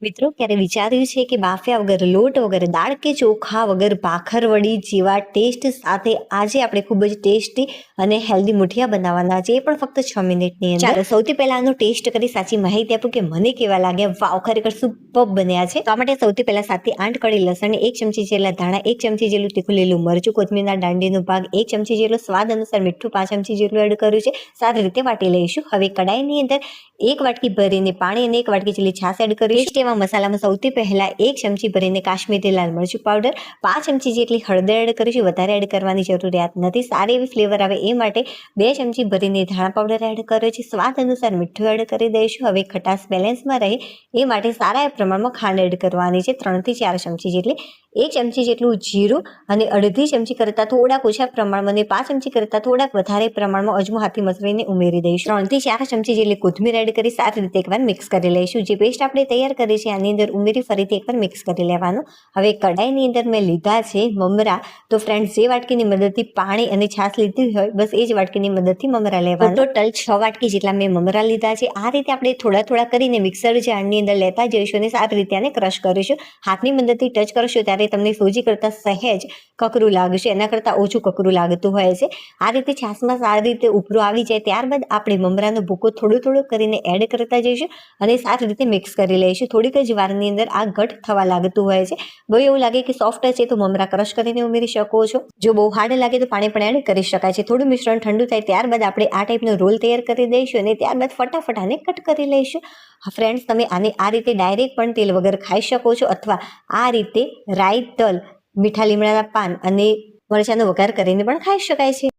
મિત્રો ક્યારે વિચાર્યું છે કે બાફ્યા વગર લોટ વગર દાળ કે ચોખા વગર ભાખરવડી જેવા ટેસ્ટ સાથે આજે આપણે ખૂબ જ ટેસ્ટી અને હેલ્ધી મુઠિયા બનાવવાના છે, એ પણ ફક્ત 6 મિનિટની અંદર। ચાલો સૌથી પહેલા આનો ટેસ્ટ કરી સાચી માહિતી આપું કે મને કેવા લાગ્યા। વાવ, ખરેખર સુપર બન્યા છે। તો આ માટે સૌથી પહેલા 7 થી 8 કળી લસણ, 1 ચમચી જેટલા ધાણા, 1 ચમચી જેટલું તીખું લીલું મરચું, કોથમીરના દાંડીનો ભાગ, 1 ચમચી જેટલું સ્વાદ અનુસાર મીઠું, 5 ચમચી જેટલું એડ કર્યું છે। સારી રીતે વાટી લઈશું। હવે કડાઈની અંદર 1 વાટકી ભરીને પાણી અને 1 વાટકી જેટલી છાશ એડ કરીશું। મસાલામાં સૌથી પહેલા 1 ચમચી ભરીને કાશ્મીરી લાલ મરચું પાવડર, 5 ચમચી જેટલી હળદર એડ કરીશું। વધારે એડ કરવાની જરૂરિયાત નથી, સારી એવી ફ્લેવર આવે એ માટે 2 ચમચી ભરીને ધાણા પાવડર એડ કર્યો છે। સ્વાદ અનુસાર મીઠું એડ કરી દઈશું। હવે ખટાશ બેલેન્સમાં રહે એ માટે સારા પ્રમાણમાં ખાંડ એડ કરવાની છે, 3 થી 4 ચમચી જેટલી। 1 ચમચી જેટલું જીરું અને અડધી ચમચી કરતાં થોડાક ઓછા પ્રમાણમાં અને 5 ચમચી કરતાં થોડાક વધારે પ્રમાણમાં અજમો હાથથી મસળીને ઉમેરી દઈશું। 3 થી 4 ચમચી જેટલી કોથમીર એડ કરી સારી રીતે એકવાર મિક્સ કરી લઈશું। જે પેસ્ટ આપણે તૈયાર કરી છે આની અંદર ઉમેરી ફરીથી એકવાર મિક્સ કરી લેવાનું। હવે કડાઈની અંદર મેં લીધા છે મમરા। તો ફ્રેન્ડ્સ, જે વાટકીની મદદથી પાણી અને છાશ લીધી હોય બસ એ જ વાટકીની મદદથી મમરા લેવાના। ટોટલ 6 વાટકી જેટલા મેં મમરા લીધા છે। આ રીતે આપણે થોડા થોડા કરીને મિક્સર જારની અંદર લેતા જઈશું અને સારી રીતે આને ક્રશ કરીશું। હાથની મદદથી ટચ કરશો ત્યારે તમને સોજી કરતાં સહેજ કકરું લાગશે, એના કરતાં ઓછું કકરું લાગતું હોય છે। આ રીતે છાશમાં સારી રીતે ઉભરો આવી જાય ત્યારબાદ આપણે મમરાનો ભૂકો થોડું થોડું કરીને એડ કરતા જઈશું અને સારી રીતે મિક્સ કરી લઈશું। થોડીક જ વારની અંદર આ ઘટ થવા લાગતું હોય છે। બહુ એવું લાગે કે સોફ્ટ છે તો મમરા ક્રશ કરીને ઉમેરી શકો છો। જો બહુ હાર્ડ લાગે તો પાણી પણ એડ કરી શકાય છે। થોડું મિશ્રણ ઠંડુ થાય ત્યારબાદ આપણે આ ટાઈપનો રોલ તૈયાર કરી દઈશું અને ત્યારબાદ ફટાફટ આને કટ કરી લઈશું। ફ્રેન્ડ્સ, તમે આને આ રીતે ડાયરેક્ટ પણ તેલ વગર ખાઈ શકો છો અથવા આ રીતે રાઈ, તલ, મીઠા લીમડાના પાન અને મરચાંનો વઘાર કરીને પણ ખાઈ શકાય છે।